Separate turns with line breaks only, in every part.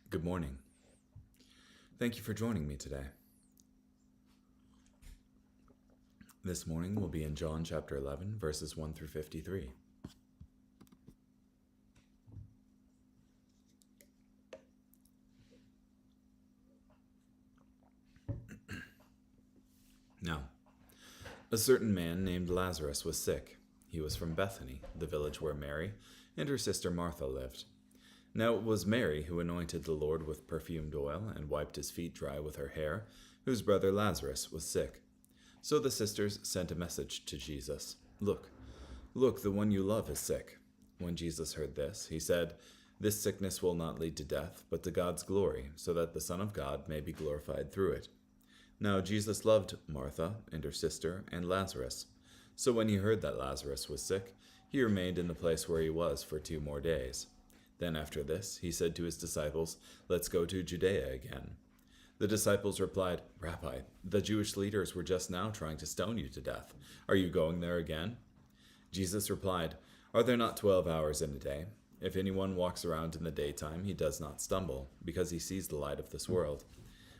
Good morning. Thank you for joining me today. This morning we'll be in John chapter 11, verses 1 through 53. Now, a certain man named Lazarus was sick. He was from Bethany, the village where Mary and her sister Martha lived. Now it was Mary who anointed the Lord with perfumed oil and wiped his feet dry with her hair, whose brother Lazarus was sick. So the sisters sent a message to Jesus. Look, the one you love is sick. When Jesus heard this, he said, This sickness will not lead to death, but to God's glory, so that the Son of God may be glorified through it. Now Jesus loved Martha and her sister and Lazarus. So when he heard that Lazarus was sick, he remained in the place where he was for 2 more days. Then after this, he said to his disciples, Let's go to Judea again. The disciples replied, Rabbi, the Jewish leaders were just now trying to stone you to death. Are you going there again? Jesus replied, Are there not 12 hours in a day? If anyone walks around in the daytime, he does not stumble, because he sees the light of this world.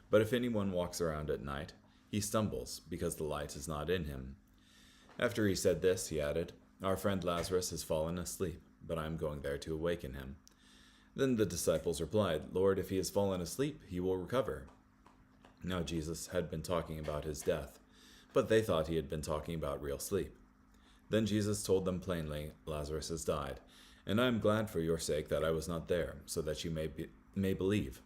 But if anyone walks around at night, he stumbles, because the light is not in him. After he said this, he added, Our friend Lazarus has fallen asleep, but I am going there to awaken him. Then the disciples replied, Lord, if he has fallen asleep, he will recover. Now Jesus had been talking about his death, but they thought he had been talking about real sleep. Then Jesus told them plainly, Lazarus has died, and I am glad for your sake that I was not there, so that you may believe.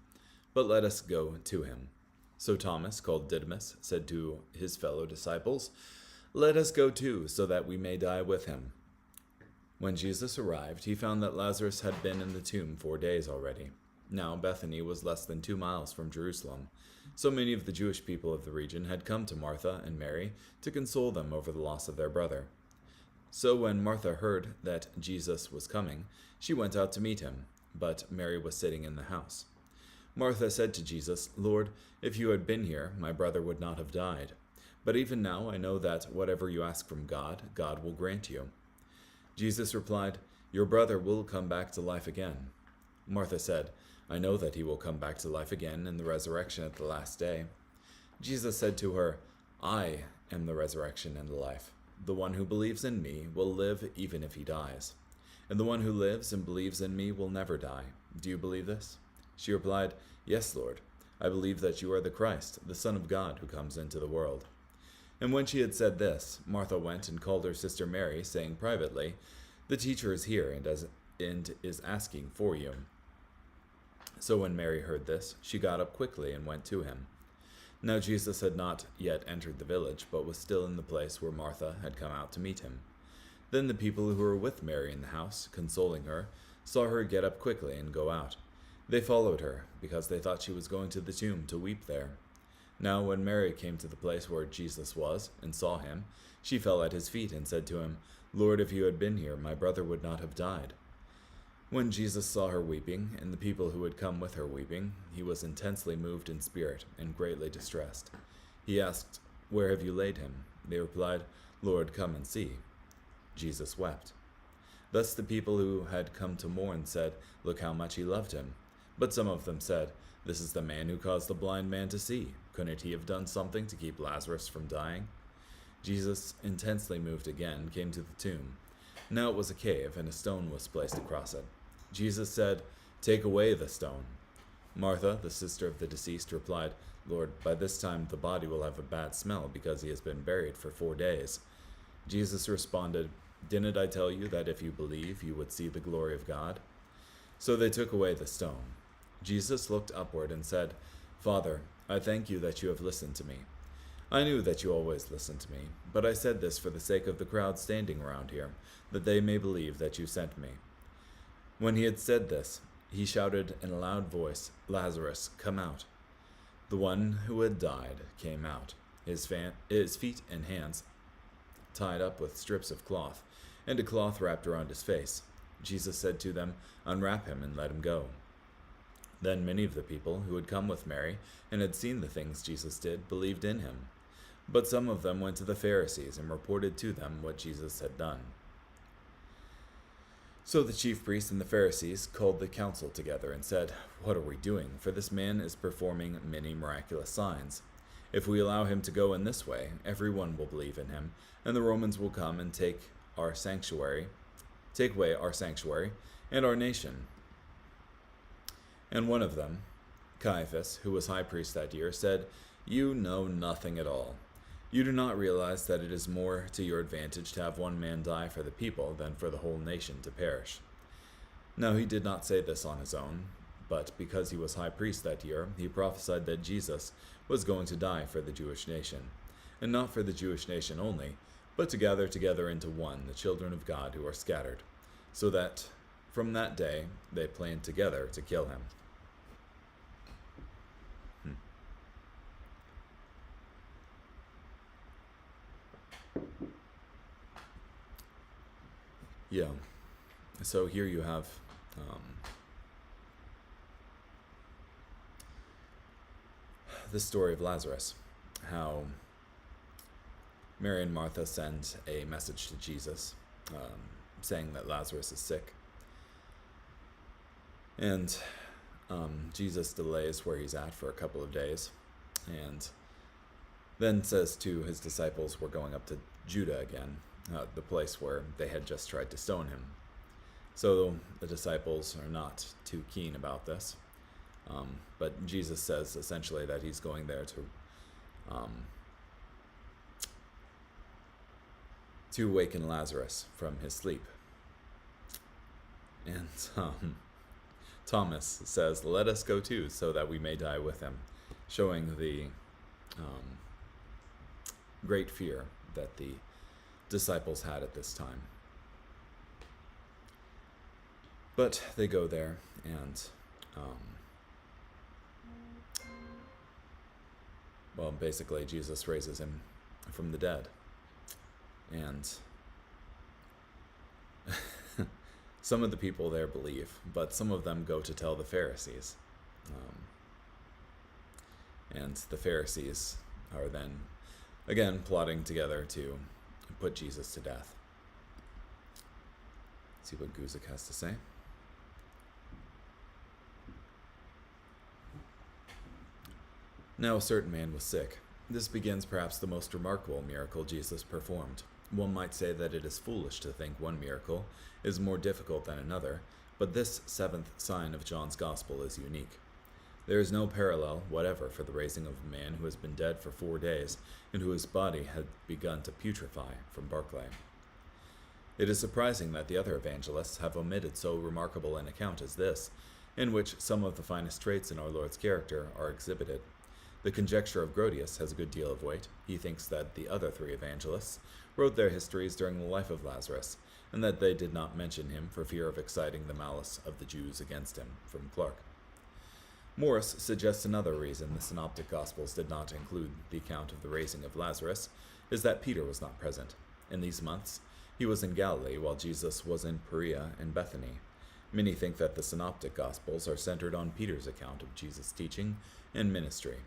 But let us go to him. So Thomas, called Didymus, said to his fellow disciples, Let us go too, so that we may die with him. When Jesus arrived, he found that Lazarus had been in the tomb 4 days already. Now Bethany was less than 2 miles from Jerusalem. So many of the Jewish people of the region had come to Martha and Mary to console them over the loss of their brother. So when Martha heard that Jesus was coming, she went out to meet him, but Mary was sitting in the house. Martha said to Jesus, Lord, if you had been here, my brother would not have died. But even now I know that whatever you ask from God, God will grant you. Jesus replied, Your brother will come back to life again. Martha said, I know that he will come back to life again in the resurrection at the last day. Jesus said to her, I am the resurrection and the life. The one who believes in me will live even if he dies. And the one who lives and believes in me will never die. Do you believe this? She replied, Yes, Lord. I believe that you are the Christ, the Son of God, who comes into the world. And when she had said this, Martha went and called her sister Mary, saying privately, The teacher is here and is asking for you. So when Mary heard this, she got up quickly and went to him. Now Jesus had not yet entered the village, but was still in the place where Martha had come out to meet him. Then the people who were with Mary in the house, consoling her, saw her get up quickly and go out. They followed her, because they thought she was going to the tomb to weep there. Now when Mary came to the place where Jesus was, and saw him, she fell at his feet and said to him, Lord, if you had been here, my brother would not have died. When Jesus saw her weeping, and the people who had come with her weeping, he was intensely moved in spirit and greatly distressed. He asked, Where have you laid him? They replied, Lord, come and see. Jesus wept. Thus the people who had come to mourn said, Look how much he loved him. But some of them said, This is the man who caused the blind man to see. Couldn't he have done something to keep Lazarus from dying? Jesus, intensely moved again, came to the tomb. Now it was a cave, and a stone was placed across it. Jesus said, Take away the stone. Martha, the sister of the deceased, replied, Lord, by this time the body will have a bad smell because he has been buried for 4 days. Jesus responded, Didn't I tell you that if you believe, you would see the glory of God? So they took away the stone. Jesus looked upward and said, Father, I thank you that you have listened to me. I knew that you always listen to me, but I said this for the sake of the crowd standing around here, that they may believe that you sent me. When he had said this, he shouted in a loud voice, Lazarus, come out. The one who had died came out, his feet and hands tied up with strips of cloth, and a cloth wrapped around his face. Jesus said to them, Unwrap him and let him go. Then many of the people who had come with Mary and had seen the things Jesus did believed in him. But some of them went to the Pharisees and reported to them what Jesus had done. So the chief priests and the Pharisees called the council together and said, "What are we doing? For this man is performing many miraculous signs. If we allow him to go in this way, everyone will believe in him, and the Romans will come and take away our sanctuary and our nation." And one of them, Caiaphas, who was high priest that year, said, "You know nothing at all. You do not realize that it is more to your advantage to have one man die for the people than for the whole nation to perish." Now he did not say this on his own, but because he was high priest that year, he prophesied that Jesus was going to die for the Jewish nation, and not for the Jewish nation only, but to gather together into one the children of God who are scattered, so that from that day they planned together to kill him. Yeah. So here you have the story of Lazarus, how Mary and Martha send a message to Jesus saying that Lazarus is sick. And Jesus delays where he's at for a couple of days, and then says to his disciples, "We're going up to Judah again," the place where they had just tried to stone him. So the disciples are not too keen about this, but Jesus says essentially that he's going there to awaken Lazarus from his sleep. And Thomas says, "Let us go too, so that we may die with him," showing the great fear that the disciples had at this time. But they go there, and basically Jesus raises him from the dead. And some of the people there believe, but some of them go to tell the Pharisees. And the Pharisees are then, again, plotting together to put Jesus to death. Let's see what Guzik has to say. Now a certain man was sick. This begins perhaps the most remarkable miracle Jesus performed. One might say that it is foolish to think one miracle is more difficult than another, but this seventh sign of John's Gospel is unique. There is no parallel whatever for the raising of a man who has been dead for 4 days and whose body had begun to putrefy from Barclay. It is surprising that the other evangelists have omitted so remarkable an account as this, in which some of the finest traits in our Lord's character are exhibited. The conjecture of Grotius has a good deal of weight. He thinks that the other 3 evangelists wrote their histories during the life of Lazarus, and that they did not mention him for fear of exciting the malice of the Jews against him, from Clark. Morris suggests another reason the Synoptic Gospels did not include the account of the raising of Lazarus is that Peter was not present. In these months, he was in Galilee while Jesus was in Perea and Bethany. Many think that the Synoptic Gospels are centered on Peter's account of Jesus' teaching and ministry.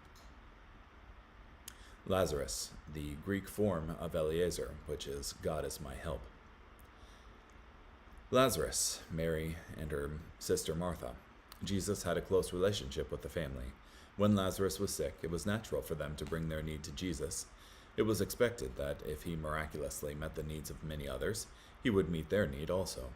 Lazarus, the Greek form of Eliezer, which is God is my help. Lazarus, Mary, and her sister Martha. Jesus had a close relationship with the family. When Lazarus was sick, it was natural for them to bring their need to Jesus. It was expected that if he miraculously met the needs of many others, he would meet their need also.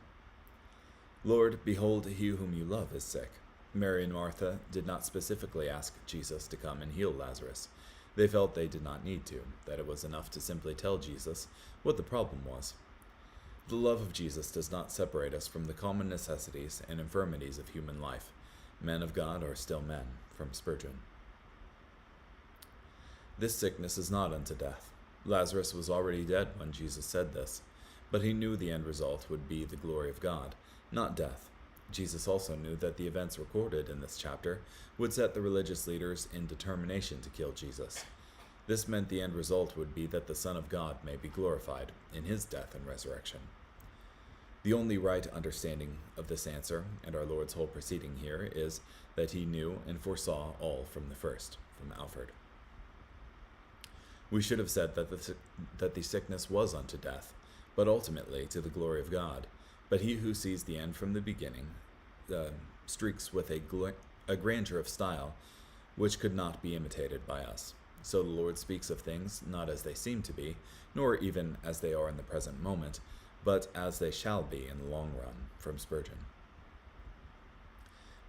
"Lord, behold, he whom you love is sick." Mary and Martha did not specifically ask Jesus to come and heal Lazarus. They felt they did not need to, that it was enough to simply tell Jesus what the problem was. The love of Jesus does not separate us from the common necessities and infirmities of human life. Men of God are still men, from Spurgeon. This sickness is not unto death. Lazarus was already dead when Jesus said this, but he knew the end result would be the glory of God, not death. Jesus also knew that the events recorded in this chapter would set the religious leaders in determination to kill Jesus. This meant the end result would be that the Son of God may be glorified in his death and resurrection. The only right understanding of this answer and our Lord's whole proceeding here is that he knew and foresaw all from the first, from Alfred. We should have said that the sickness was unto death, but ultimately to the glory of God, But he who sees the end from the beginning streaks with a grandeur of style which could not be imitated by us. So the Lord speaks of things not as they seem to be, nor even as they are in the present moment, but as they shall be in the long run. From Spurgeon.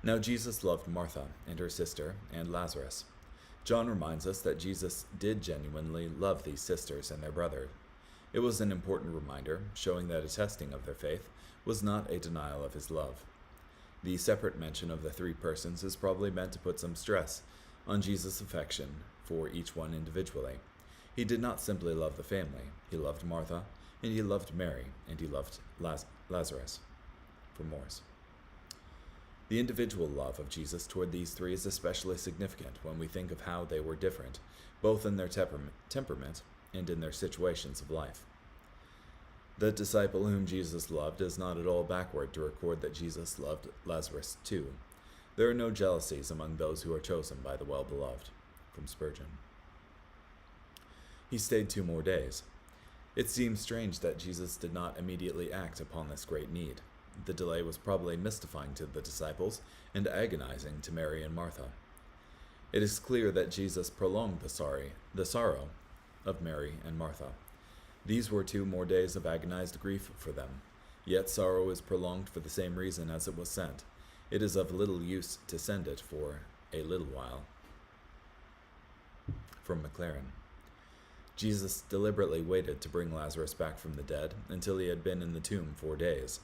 Now Jesus loved Martha and her sister and Lazarus. John reminds us that Jesus did genuinely love these sisters and their brother. It was an important reminder, showing that a testing of their faith was not a denial of his love. The separate mention of the three persons is probably meant to put some stress on Jesus' affection for each one individually. He did not simply love the family. He loved Martha, and he loved Mary, and he loved Lazarus. From Morris. The individual love of Jesus toward these three is especially significant when we think of how they were different, both in their temperament and in their situations of life. The disciple whom Jesus loved is not at all backward to record that Jesus loved Lazarus too. There are no jealousies among those who are chosen by the well-beloved. From Spurgeon. He stayed 2 more days. It seems strange that Jesus did not immediately act upon this great need. The delay was probably mystifying to the disciples and agonizing to Mary and Martha. It is clear that Jesus prolonged the sorrow of Mary and Martha. These were 2 more days of agonized grief for them. Yet sorrow is prolonged for the same reason as it was sent. It is of little use to send it for a little while. From Maclaren. Jesus deliberately waited to bring Lazarus back from the dead until he had been in the tomb 4 days.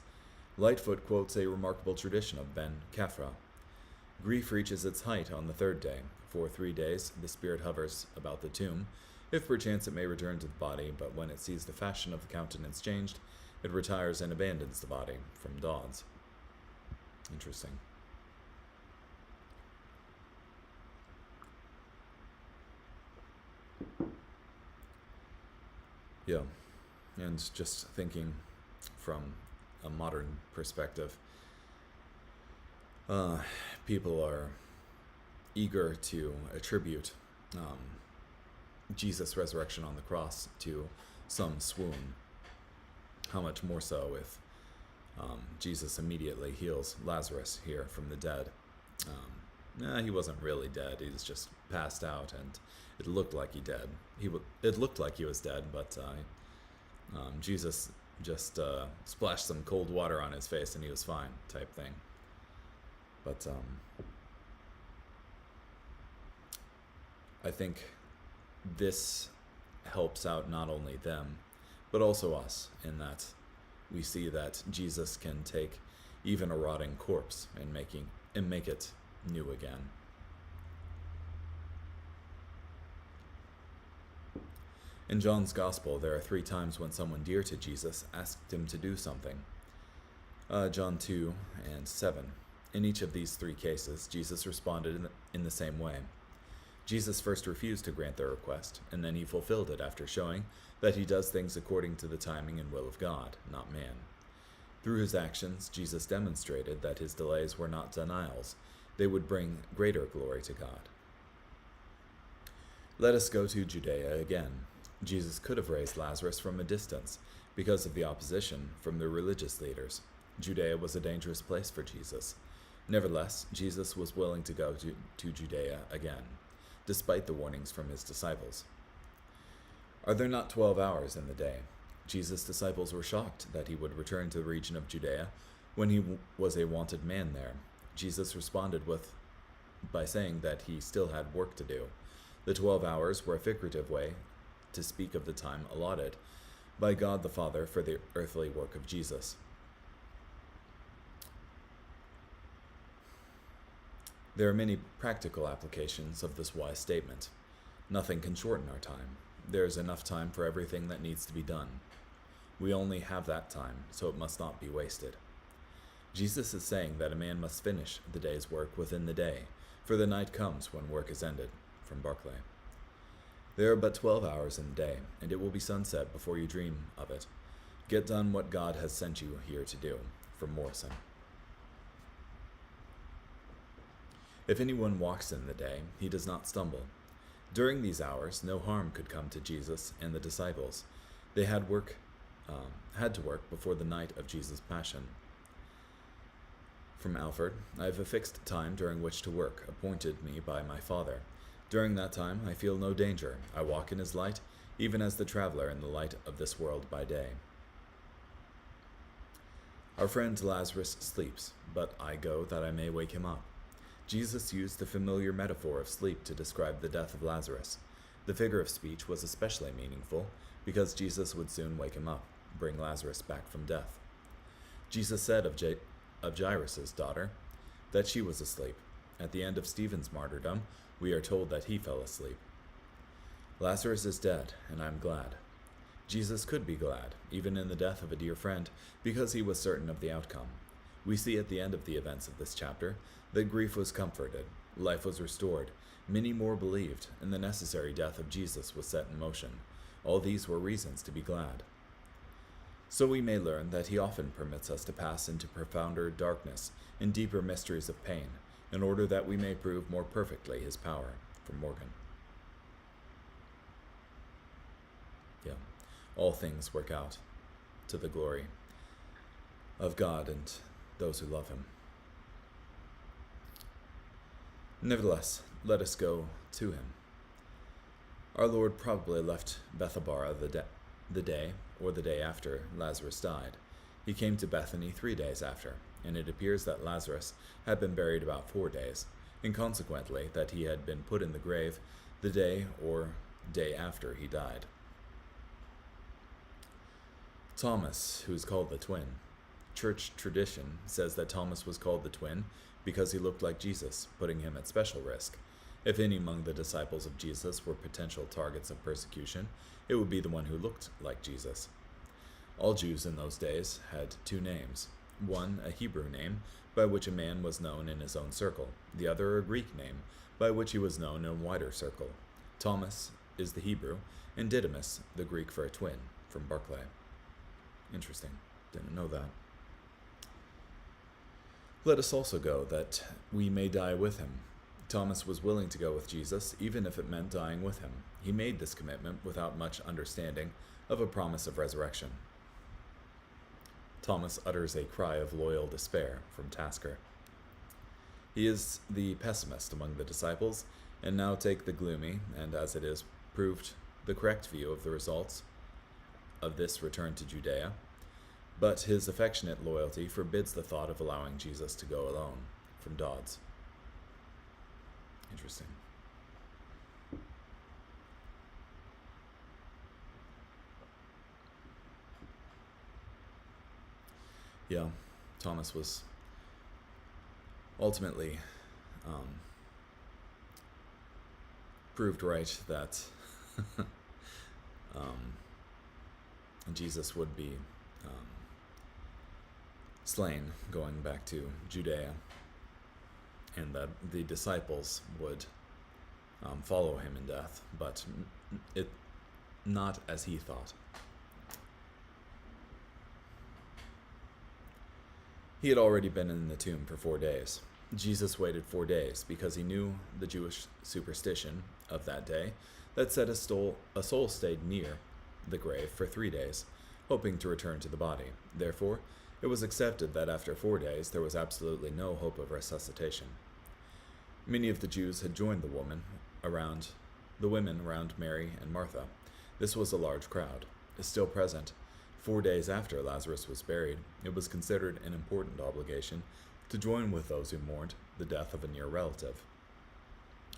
Lightfoot quotes a remarkable tradition of Ben Caphra. Grief reaches its height on the 3rd day. For 3 days the spirit hovers about the tomb, if perchance it may return to the body, but when it sees the fashion of the countenance changed, it retires and abandons the body. From Dodds. Interesting. Yeah, and just thinking from a modern perspective, people are eager to attribute Jesus' resurrection on the cross to some swoon. How much more so if Jesus immediately heals Lazarus here from the dead. He wasn't really dead. He was just passed out, and it looked like he dead. It looked like he was dead, but Jesus just splashed some cold water on his face, and he was fine, type thing. But I think this helps out not only them, but also us, in that we see that Jesus can take even a rotting corpse and make it new again. In John's Gospel, there are 3 times when someone dear to Jesus asked him to do something. John 2 and 7. In each of these 3 cases, Jesus responded in the same way. Jesus first refused to grant their request, and then he fulfilled it after showing that he does things according to the timing and will of God, not man. Through his actions, Jesus demonstrated that his delays were not denials. They would bring greater glory to God. Let us go to Judea again. Jesus could have raised Lazarus from a distance because of the opposition from the religious leaders. Judea was a dangerous place for Jesus. Nevertheless, Jesus was willing to go to Judea again, despite the warnings from his disciples. Are there not 12 hours in the day? Jesus' disciples were shocked that he would return to the region of Judea when he was a wanted man there. Jesus responded by saying that he still had work to do. The 12 hours were a figurative way to speak of the time allotted by God the Father for the earthly work of Jesus. There are many practical applications of this wise statement. Nothing can shorten our time. There is enough time for everything that needs to be done. We only have that time, so it must not be wasted. Jesus is saying that a man must finish the day's work within the day, for the night comes when work is ended. From Barclay. There are but 12 hours in the day, and it will be sunset before you dream of it. Get done what God has sent you here to do. From Morrison. If anyone walks in the day, he does not stumble. During these hours, no harm could come to Jesus and the disciples. They had work had to work before the night of Jesus' passion. From Alfred, I have a fixed time during which to work, appointed me by my Father. During that time I feel no danger. I walk in his light, even as the traveler in the light of this world by day. Our friend Lazarus sleeps, but I go that I may wake him up. Jesus used the familiar metaphor of sleep to describe the death of Lazarus. The figure of speech was especially meaningful because Jesus would soon wake him up, bring Lazarus back from death. Jesus said of Jairus' daughter that she was asleep. At the end of Stephen's martyrdom, we are told that he fell asleep. Lazarus is dead, and I'm glad. Jesus could be glad, even in the death of a dear friend, because he was certain of the outcome. We see at the end of the events of this chapter that grief was comforted, life was restored, many more believed, and the necessary death of Jesus was set in motion. All these were reasons to be glad. So we may learn that he often permits us to pass into profounder darkness and deeper mysteries of pain, in order that we may prove more perfectly his power. From Morgan. All things work out to the glory of God and those who love him. Nevertheless, let us go to him. Our Lord probably left Bethabara the day or the day after Lazarus died. He came to Bethany 3 days after, and it appears that Lazarus had been buried about 4 days, and consequently that he had been put in the grave the day or day after he died. Thomas, who is called the twin. Church tradition says that Thomas was called the twin because he looked like Jesus, putting him at special risk. If any among the disciples of Jesus were potential targets of persecution, it would be the one who looked like Jesus. All Jews in those days had 2 names. One, a Hebrew name, by which a man was known in his own circle. The other, a Greek name, by which he was known in a wider circle. Thomas is the Hebrew, and Didymus the Greek for a twin. From Barclay. Interesting. Didn't know that. Let us also go, that we may die with him. Thomas was willing to go with Jesus, even if it meant dying with him. He made this commitment without much understanding of a promise of resurrection. Thomas utters a cry of loyal despair. From Tasker. He is the pessimist among the disciples, and now take the gloomy, and as it is proved, the correct view of the results of this return to Judea, but his affectionate loyalty forbids the thought of allowing Jesus to go alone. From Dodds. Interesting. Yeah, Thomas was ultimately proved right that Jesus would be slain going back to Judea, and that the disciples would follow him in death, but it not as he thought. He had already been in the tomb for 4 days. Jesus waited 4 days because he knew the Jewish superstition of that day that said a soul stayed near the grave for 3 days, hoping to return to the body. Therefore, it was accepted that after 4 days there was absolutely no hope of resuscitation. Many of the Jews had joined the women around Mary and Martha. This was a large crowd. Still present 4 days after Lazarus was buried, it was considered an important obligation to join with those who mourned the death of a near relative.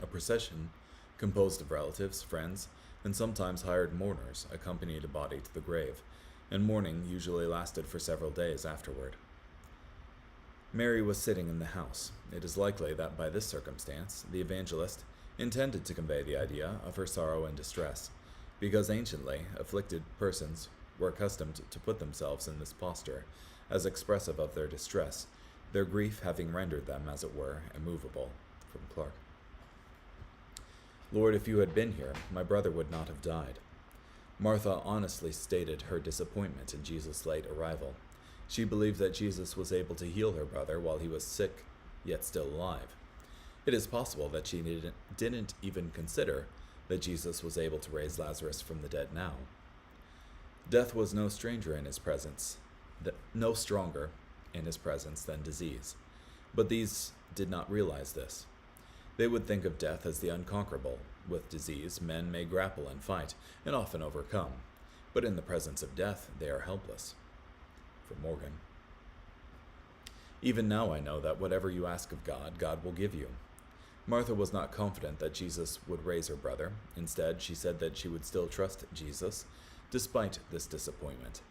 A procession composed of relatives, friends, and sometimes hired mourners accompanied a body to the grave, and mourning usually lasted for several days afterward. Mary was sitting in the house. It is likely that by this circumstance the evangelist intended to convey the idea of her sorrow and distress, because anciently afflicted persons were accustomed to put themselves in this posture, as expressive of their distress, their grief having rendered them, as it were, immovable. From Clark. Lord, if you had been here, my brother would not have died. Martha honestly stated her disappointment in Jesus' late arrival. She believed that Jesus was able to heal her brother while he was sick, yet still alive. It is possible that she didn't even consider that Jesus was able to raise Lazarus from the dead now. Death was no stranger in his presence, no stronger in his presence than disease. But these did not realize this. They would think of death as the unconquerable. With disease, men may grapple and fight, and often overcome. But in the presence of death, they are helpless. For Morgan. Even now I know that whatever you ask of God, God will give you. Martha was not confident that Jesus would raise her brother. Instead, she said that she would still trust Jesus, despite this disappointment.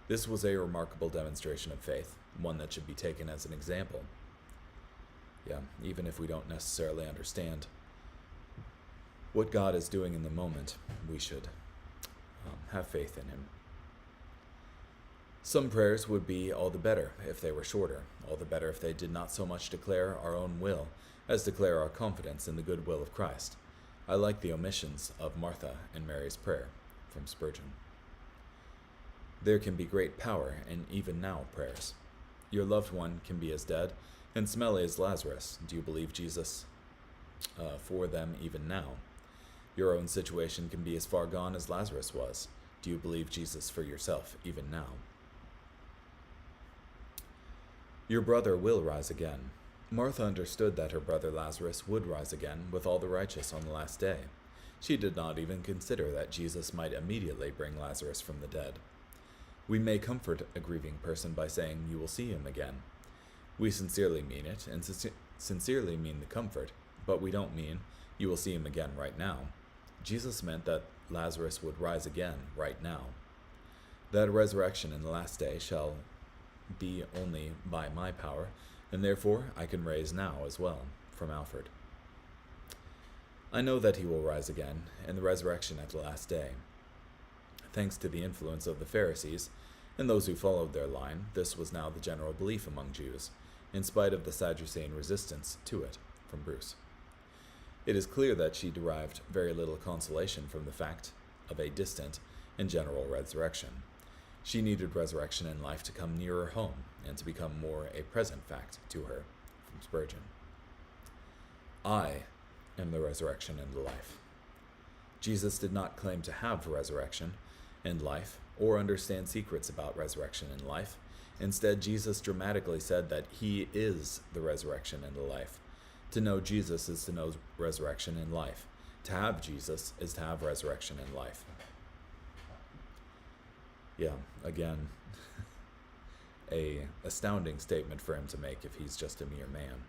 This was a remarkable demonstration of faith, one that should be taken as an example. Even if we don't necessarily understand what God is doing in the moment, we should have faith in him. Some prayers would be all the better if they were shorter, all the better if they did not so much declare our own will as declare our confidence in the good will of Christ. I like the omissions of Martha and Mary's prayer, from Spurgeon. There can be great power in even now prayers. Your loved one can be as dead and smelly as Lazarus. Do you believe Jesus for them even now? Your own situation can be as far gone as Lazarus was. Do you believe Jesus for yourself even now? Your brother will rise again. Martha understood that her brother Lazarus would rise again with all the righteous on the last day. She did not even consider that Jesus might immediately bring Lazarus from the dead. We may comfort a grieving person by saying, "You will see him again." We sincerely mean it, and sincerely mean the comfort, but we don't mean, "You will see him again right now." Jesus meant that Lazarus would rise again right now. That resurrection in the last day shall be only by my power, and therefore I can raise now as well, from Alfred. I know that he will rise again, in the resurrection at the last day. Thanks to the influence of the Pharisees, and those who followed their line, this was now the general belief among Jews, in spite of the Sadducean resistance to it, from Bruce. It is clear that she derived very little consolation from the fact of a distant and general resurrection. She needed resurrection in life to come nearer home and to become more a present fact to her, from Spurgeon. I am the resurrection and the life. Jesus did not claim to have resurrection and life or understand secrets about resurrection and life. Instead, Jesus dramatically said that he is the resurrection and the life. To know Jesus is to know resurrection and life. To have Jesus is to have resurrection and life. Again, a astounding statement for him to make if he's just a mere man.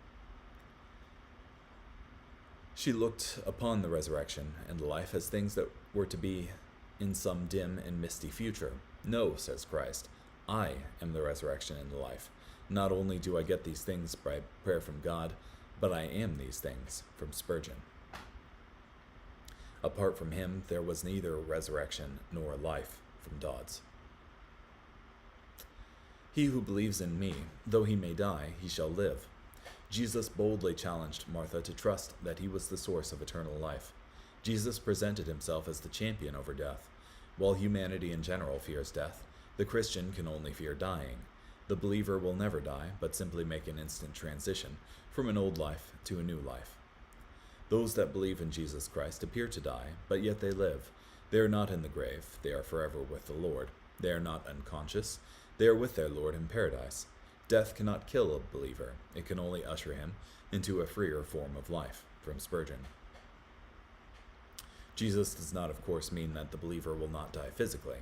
She looked upon the resurrection and the life as things that were to be in some dim and misty future. No, says Christ, I am the resurrection and the life. Not only do I get these things by prayer from God, but I am these things, from Spurgeon. Apart from him, there was neither resurrection nor life, from Dodds. He who believes in me, though he may die, he shall live. Jesus boldly challenged Martha to trust that he was the source of eternal life. Jesus presented himself as the champion over death. While humanity in general fears death, the Christian can only fear dying. The believer will never die, but simply make an instant transition from an old life to a new life. Those that believe in Jesus Christ appear to die, but yet they live. They are not in the grave. They are forever with the Lord. They are not unconscious. They are with their Lord in paradise. Death cannot kill a believer. It can only usher him into a freer form of life, from Spurgeon. Jesus does not, of course, mean that the believer will not die physically.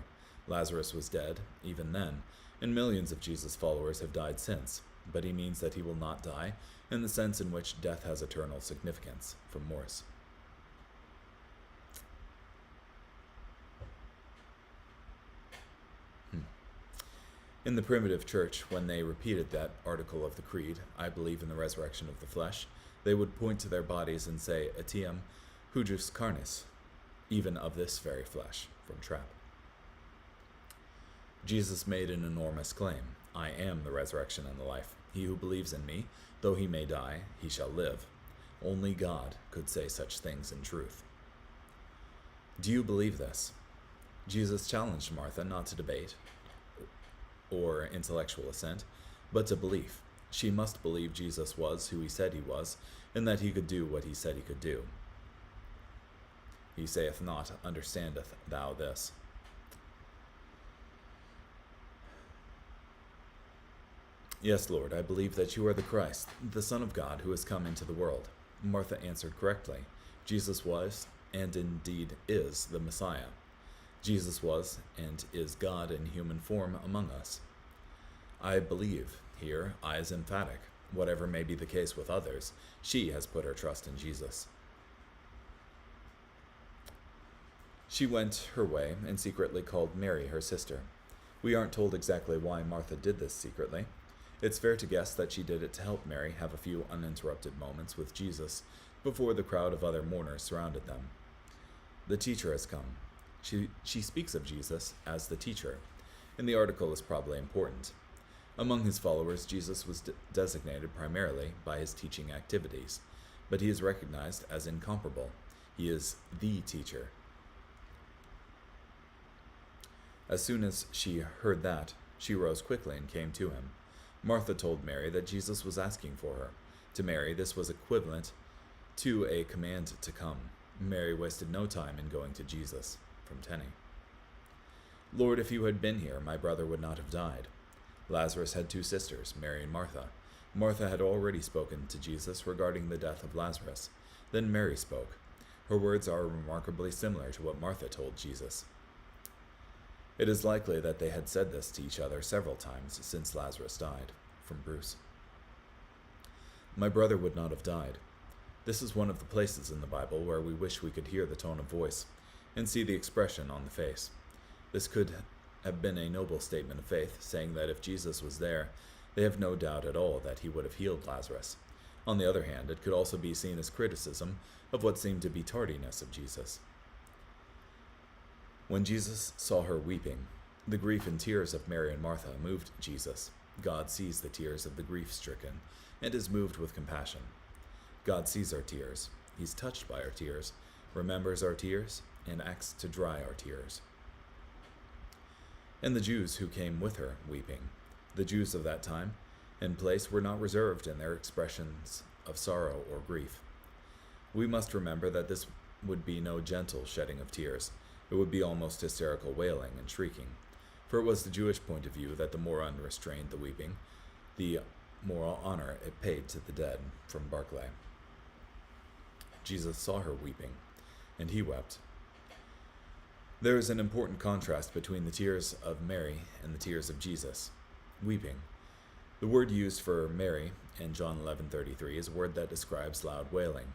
Lazarus was dead, even then, and millions of Jesus' followers have died since, but he means that he will not die in the sense in which death has eternal significance, from Morse. In the primitive church, when they repeated that article of the creed, I believe in the resurrection of the flesh, they would point to their bodies and say, Etiam hujus carnis, even of this very flesh, from Trapp. Jesus made an enormous claim. I am the resurrection and the life. He who believes in me, though he may die, he shall live. Only God could say such things in truth. Do you believe this? Jesus challenged Martha not to debate or intellectual assent, but to belief. She must believe Jesus was who he said he was, and that he could do what he said he could do. He saith not, understandeth thou this? "Yes, Lord, I believe that you are the Christ, the Son of God, who has come into the world." Martha answered correctly. Jesus was, and indeed is, the Messiah. Jesus was and is God in human form among us. "I believe." Here, I is emphatic. Whatever may be the case with others, she has put her trust in Jesus. She went her way and secretly called Mary her sister. We aren't told exactly why Martha did this secretly. It's fair to guess that she did it to help Mary have a few uninterrupted moments with Jesus before the crowd of other mourners surrounded them. The teacher has come. She speaks of Jesus as the teacher, and the article is probably important. Among his followers, Jesus was designated primarily by his teaching activities, but he is recognized as incomparable. He is the teacher. As soon as she heard that, she rose quickly and came to him. Martha told Mary that Jesus was asking for her. To Mary, this was equivalent to a command to come. Mary wasted no time in going to Jesus. From Tenny. "Lord, if you had been here, my brother would not have died." Lazarus had two sisters, Mary and Martha. Martha had already spoken to Jesus regarding the death of Lazarus. Then Mary spoke. Her words are remarkably similar to what Martha told Jesus. It is likely that they had said this to each other several times since Lazarus died. From Bruce. "My brother would not have died." This is one of the places in the Bible where we wish we could hear the tone of voice and see the expression on the face. This could have been a noble statement of faith, saying that if Jesus was there, they have no doubt at all that he would have healed Lazarus. On the other hand, it could also be seen as criticism of what seemed to be tardiness of Jesus. When Jesus saw her weeping, the grief and tears of Mary and Martha moved Jesus. God sees the tears of the grief-stricken and is moved with compassion. God sees our tears. He's touched by our tears, remembers our tears, and acts to dry our tears. And the Jews who came with her weeping. The Jews of that time and place were not reserved in their expressions of sorrow or grief. We must remember that this would be no gentle shedding of tears. It would be almost hysterical wailing and shrieking, for it was the Jewish point of view that the more unrestrained the weeping, the more honor it paid to the dead. From Barclay. Jesus saw her weeping, and he wept. There is an important contrast between the tears of Mary and the tears of Jesus. Weeping. The word used for Mary in John 11:33 is a word that describes loud wailing.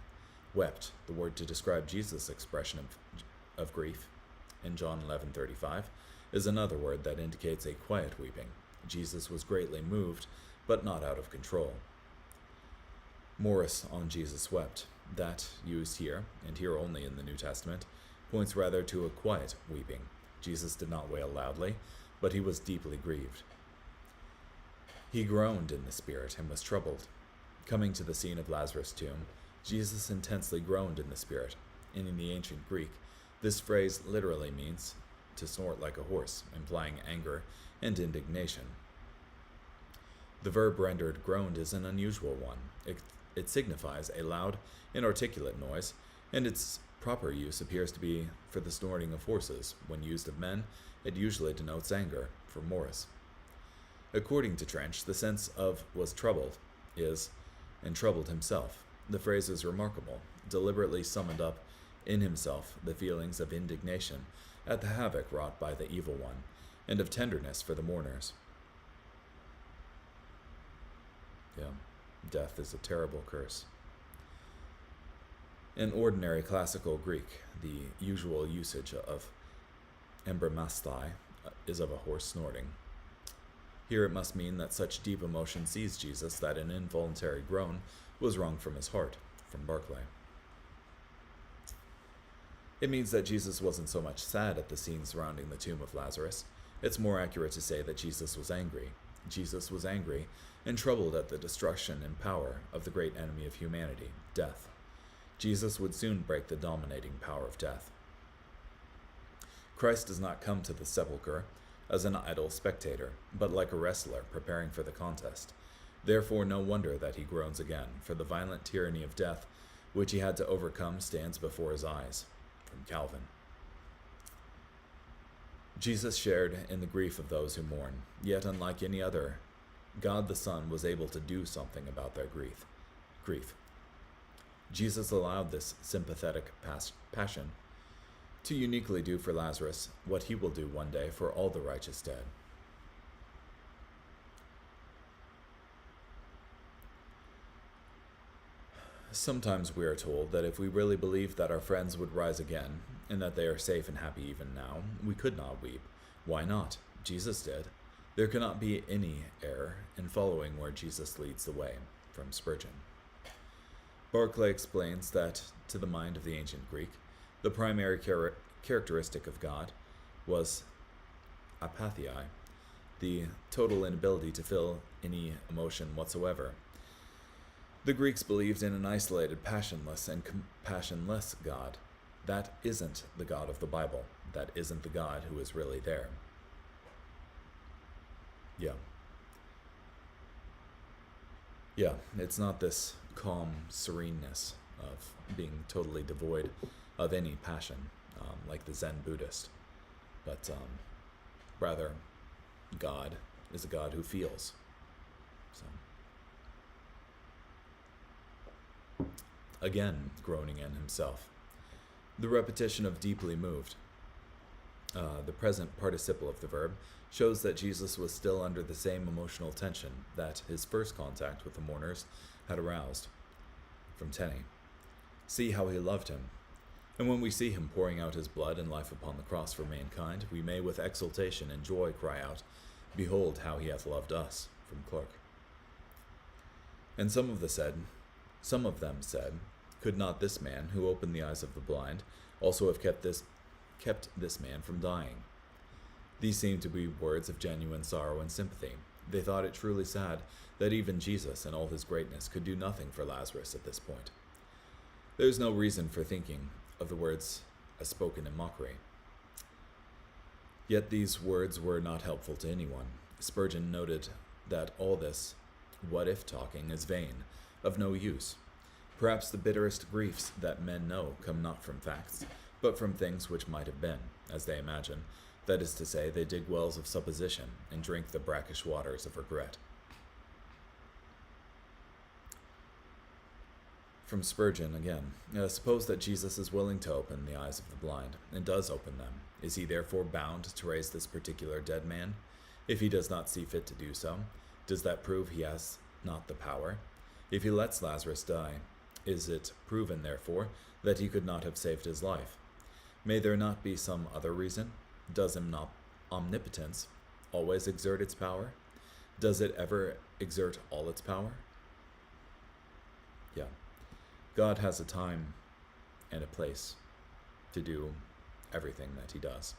Wept, the word to describe Jesus' expression of grief in John 11:35, is another word that indicates a quiet weeping. Jesus was greatly moved, but not out of control. Morris on Jesus wept. That, used here, and here only in the New Testament, points rather to a quiet weeping. Jesus did not wail loudly, but he was deeply grieved. He groaned in the spirit and was troubled. Coming to the scene of Lazarus' tomb, Jesus intensely groaned in the spirit. And in the ancient Greek, this phrase literally means to snort like a horse, implying anger and indignation. The verb rendered groaned is an unusual one. It signifies a loud, inarticulate noise, and its proper use appears to be for the snorting of horses. When used of men, it usually denotes anger. From Morris. According to Trench, the sense of was troubled is, and troubled himself. The phrase is remarkable, deliberately summoned up in himself the feelings of indignation at the havoc wrought by the evil one, and of tenderness for the mourners. Death is a terrible curse. In ordinary classical Greek, the usual usage of embrymastai is of a horse snorting. Here it must mean that such deep emotion seized Jesus that an involuntary groan was wrung from his heart. From Barclay. It means that Jesus wasn't so much sad at the scene surrounding the tomb of Lazarus. It's more accurate to say that Jesus was angry. Jesus was angry and troubled at the destruction and power of the great enemy of humanity, death. Jesus would soon break the dominating power of death. Christ does not come to the sepulchre as an idle spectator, but like a wrestler preparing for the contest. Therefore, no wonder that he groans again, for the violent tyranny of death, which he had to overcome, stands before his eyes. From Calvin. Jesus shared in the grief of those who mourn, yet unlike any other God the Son was able to do something about their grief. Jesus allowed this sympathetic passion to uniquely do for Lazarus what he will do one day for all the righteous dead. Sometimes we are told that if we really believed that our friends would rise again, and that they are safe and happy even now, we could not weep. Why not? Jesus did. There cannot be any error in following where Jesus leads the way. From Spurgeon. Barclay explains that, to the mind of the ancient Greek, the primary characteristic of God was apatheia, the total inability to feel any emotion whatsoever. The Greeks believed in an isolated, passionless, and compassionless God. That isn't the God of the Bible. That isn't the God who is really there. Yeah, it's not this calm sereneness of being totally devoid of any passion, like the Zen Buddhist, but rather, God is a God who feels. So, again, groaning in himself. The repetition of deeply moved, the present participle of the verb, shows that Jesus was still under the same emotional tension that his first contact with the mourners had aroused. From Tenney. See how he loved him. And when we see him pouring out his blood and life upon the cross for mankind, we may with exultation and joy cry out, Behold how he hath loved us. From Clark. And some of them said, Could not this man, who opened the eyes of the blind, also have kept this man from dying? These seemed to be words of genuine sorrow and sympathy. They thought it truly sad that even Jesus, in all his greatness, could do nothing for Lazarus at this point. There is no reason for thinking of the words as spoken in mockery. Yet these words were not helpful to anyone. Spurgeon noted that all this what-if talking is vain, of no use. Perhaps the bitterest griefs that men know come not from facts, but from things which might have been, as they imagine. That is to say, they dig wells of supposition and drink the brackish waters of regret. From Spurgeon again. Suppose that Jesus is willing to open the eyes of the blind, and does open them. Is he therefore bound to raise this particular dead man? If he does not see fit to do so, does that prove he has not the power? If he lets Lazarus die, is it proven, therefore, that he could not have saved his life? May there not be some other reason? Does omnipotence always exert its power? Does it ever exert all its power? Yeah. God has a time and a place to do everything that he does.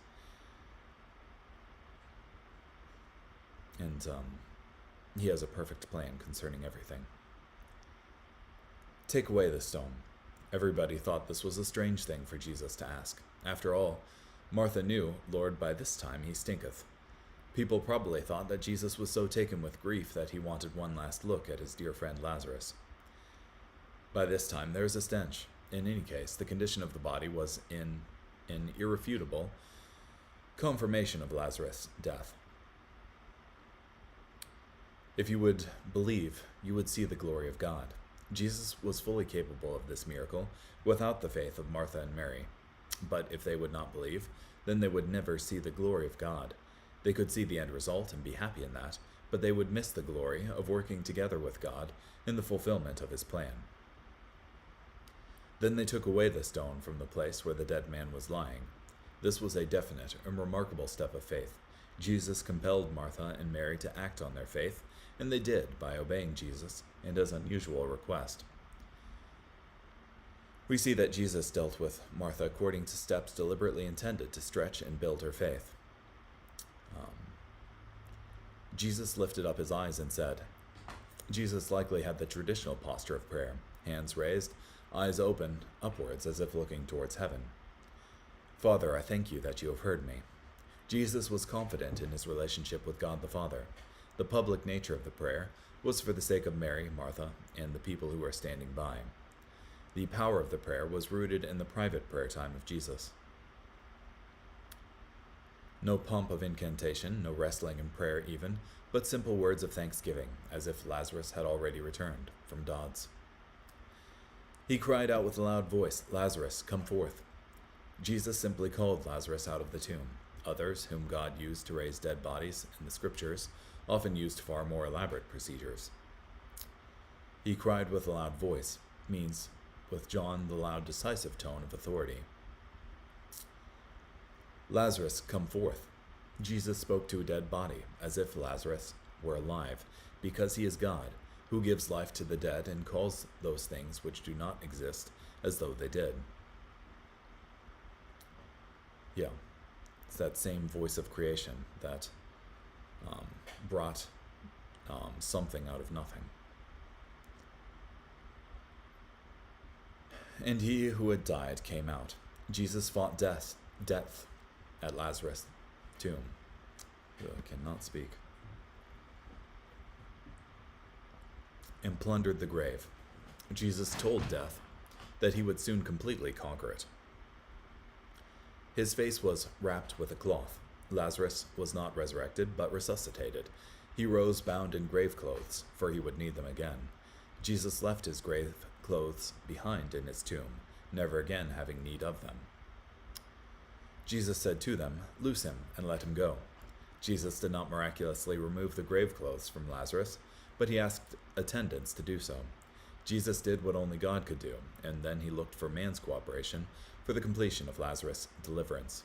And he has a perfect plan concerning everything. Take away the stone. Everybody thought this was a strange thing for Jesus to ask. After all, Martha knew, Lord, by this time he stinketh. People probably thought that Jesus was so taken with grief that he wanted one last look at his dear friend Lazarus. By this time there is a stench. In any case, the condition of the body was an irrefutable confirmation of Lazarus' death. If you would believe, you would see the glory of God. Jesus was fully capable of this miracle without the faith of Martha and Mary. But if they would not believe, then they would never see the glory of God. They could see the end result and be happy in that, but they would miss the glory of working together with God in the fulfillment of his plan. Then they took away the stone from the place where the dead man was lying. This was a definite and remarkable step of faith. Jesus compelled Martha and Mary to act on their faith, and they did by obeying Jesus and his unusual request. We see that Jesus dealt with Martha according to steps deliberately intended to stretch and build her faith. Jesus lifted up his eyes and said, Jesus likely had the traditional posture of prayer, hands raised, eyes open upwards as if looking towards heaven. Father, I thank you that you have heard me. Jesus was confident in his relationship with God the Father. The public nature of the prayer was for the sake of Mary, Martha, and the people who were standing by. The power of the prayer was rooted in the private prayer time of Jesus. No pomp of incantation, no wrestling in prayer even, but simple words of thanksgiving, as if Lazarus had already returned from Dodds. He cried out with a loud voice, "Lazarus, come forth." Jesus simply called Lazarus out of the tomb. Others, whom God used to raise dead bodies in the scriptures, often used far more elaborate procedures. He cried with a loud voice means, with John, the loud, decisive tone of authority. Lazarus, come forth. Jesus spoke to a dead body, as if Lazarus were alive, because he is God, who gives life to the dead and calls those things which do not exist as though they did. Yeah, it's that same voice of creation that brought something out of nothing. And he who had died came out. Jesus fought death at Lazarus' tomb. I cannot speak. And plundered the grave. Jesus told death that he would soon completely conquer it. His face was wrapped with a cloth. Lazarus was not resurrected, but resuscitated. He rose bound in grave clothes, for he would need them again. Jesus left his grave clothes behind in his tomb, never again having need of them. Jesus said to them, "Loose him and let him go." Jesus did not miraculously remove the grave clothes from Lazarus, but he asked attendants to do so. Jesus did what only God could do, and then he looked for man's cooperation for the completion of Lazarus' deliverance.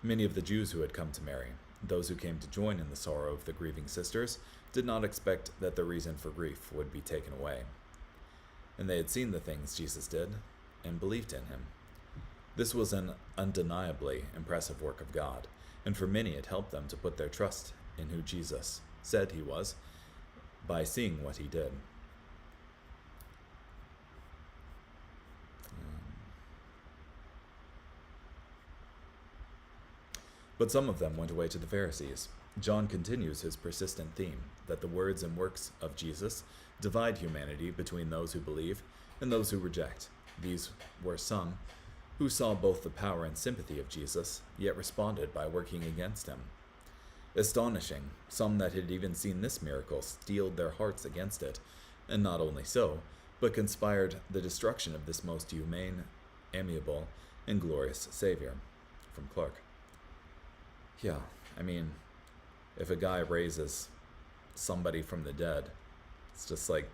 Many of the Jews who had come to Mary, those who came to join in the sorrow of the grieving sisters, did not expect that the reason for grief would be taken away. And they had seen the things Jesus did and believed in him. This was an undeniably impressive work of God, and for many it helped them to put their trust in who Jesus said he was by seeing what he did. But some of them went away to the Pharisees. John continues his persistent theme that the words and works of Jesus divide humanity between those who believe and those who reject. These were some who saw both the power and sympathy of Jesus, yet responded by working against him. Astonishing, some that had even seen this miracle steeled their hearts against it, and not only so, but conspired the destruction of this most humane, amiable, and glorious Savior. From Clark. Yeah, I mean, if a guy raises somebody from the dead, it's just like,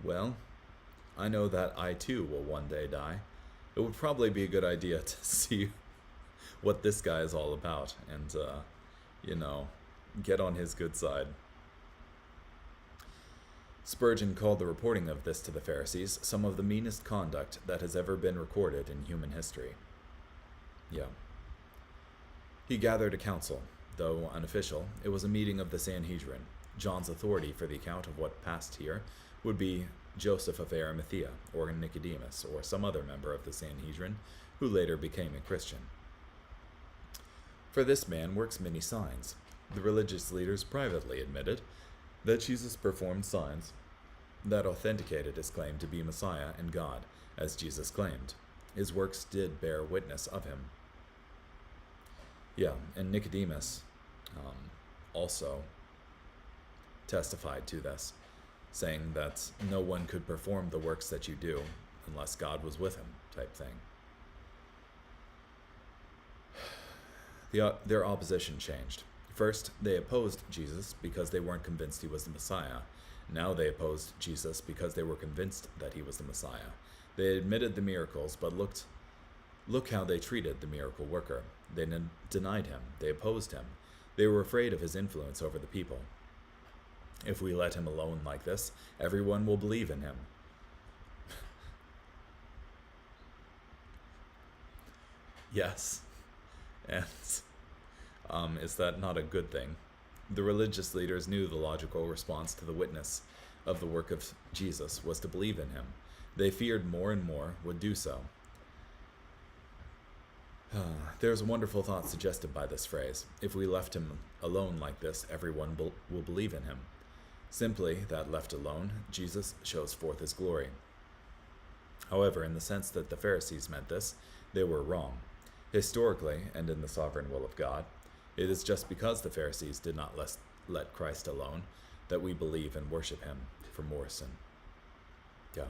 well, I know that I too will one day die. It would probably be a good idea to see what this guy is all about and, get on his good side. Spurgeon called the reporting of this to the Pharisees some of the meanest conduct that has ever been recorded in human history. Yeah. He gathered a council. Though unofficial, it was a meeting of the Sanhedrin. John's authority for the account of what passed here would be Joseph of Arimathea, or Nicodemus, or some other member of the Sanhedrin, who later became a Christian. For this man works many signs. The religious leaders privately admitted that Jesus performed signs that authenticated his claim to be Messiah and God, as Jesus claimed. His works did bear witness of him. Yeah, and Nicodemus also testified to this, saying that no one could perform the works that you do unless God was with him, type thing. Their opposition changed. First, they opposed Jesus because they weren't convinced he was the Messiah. Now they opposed Jesus because they were convinced that he was the Messiah. They admitted the miracles, but look how they treated the miracle worker. They denied him. They opposed him. They were afraid of his influence over the people. If we let him alone like this, everyone will believe in him. Yes. And is that not a good thing? The religious leaders knew the logical response to the witness of the work of Jesus was to believe in him. They feared more and more would do so. There's a wonderful thought suggested by this phrase. If we left him alone like this, everyone will believe in him. Simply, that left alone, Jesus shows forth his glory. However, in the sense that the Pharisees meant this, they were wrong. Historically, and in the sovereign will of God, it is just because the Pharisees did not let Christ alone that we believe and worship him. From Morrison. Yeah.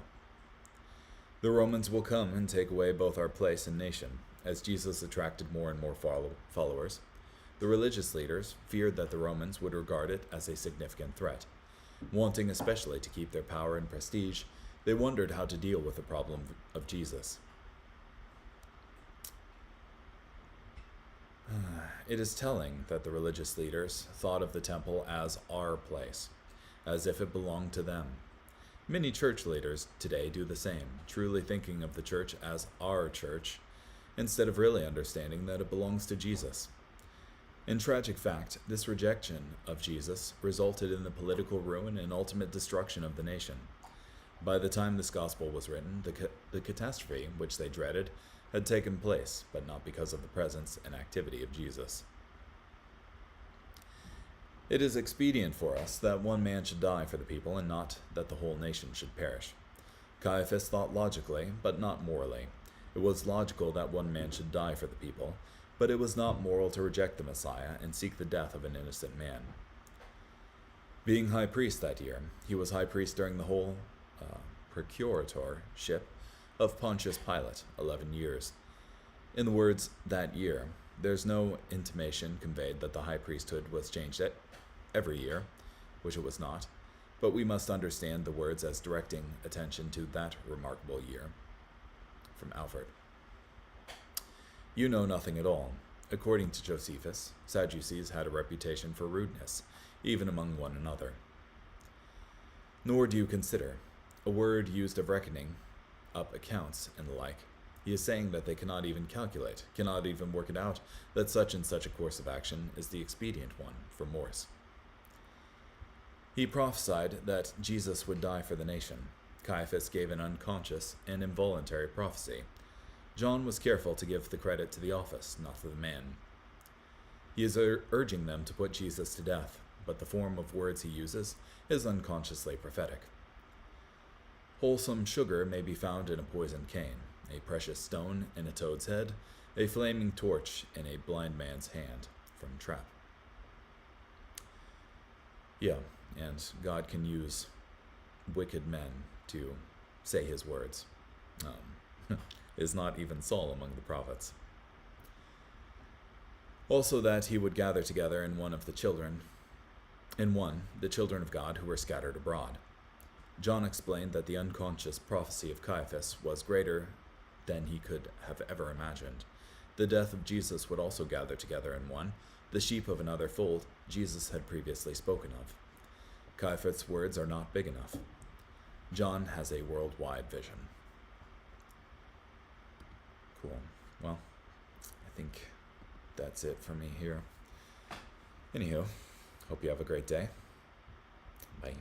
The Romans will come and take away both our place and nation, as Jesus attracted more and more followers. The religious leaders feared that the Romans would regard it as a significant threat. Wanting especially to keep their power and prestige, they wondered how to deal with the problem of Jesus. It is telling that the religious leaders thought of the temple as our place, as if it belonged to them. Many church leaders today do the same, truly thinking of the church as our church, instead of really understanding that it belongs to Jesus. In tragic fact, this rejection of Jesus resulted in the political ruin and ultimate destruction of the nation. By the time this gospel was written, the catastrophe, which they dreaded, had taken place, but not because of the presence and activity of Jesus. It is expedient for us that one man should die for the people, and not that the whole nation should perish. Caiaphas thought logically, but not morally. It was logical that one man should die for the people, but it was not moral to reject the Messiah and seek the death of an innocent man. Being high priest that year, he was high priest during the whole procuratorship of Pontius Pilate, 11 years. In the words "that year," there's no intimation conveyed that the high priesthood was changed every year, which it was not, but we must understand the words as directing attention to that remarkable year. From Alfred. You know nothing at all. According to Josephus, Sadducees had a reputation for rudeness, even among one another. Nor do you consider a word used of reckoning up accounts and the like. He is saying that they cannot even calculate, cannot even work it out, that such and such a course of action is the expedient one. From Morse. He prophesied that Jesus would die for the nation. Caiaphas gave an unconscious and involuntary prophecy. John was careful to give the credit to the office, not to the man. He is urging them to put Jesus to death, but the form of words he uses is unconsciously prophetic. Wholesome sugar may be found in a poisoned cane, a precious stone in a toad's head, a flaming torch in a blind man's hand. From Trap. Yeah, and God can use wicked men to say his words. Is not even Saul among the prophets. Also that he would gather together the children of God who were scattered abroad. John explained that the unconscious prophecy of Caiaphas was greater than he could have ever imagined. The death of Jesus would also gather together in one, the sheep of another fold Jesus had previously spoken of. Caiaphas' words are not big enough. John has a worldwide vision. Cool. Well, I think that's it for me here. Anywho, hope you have a great day. Bye.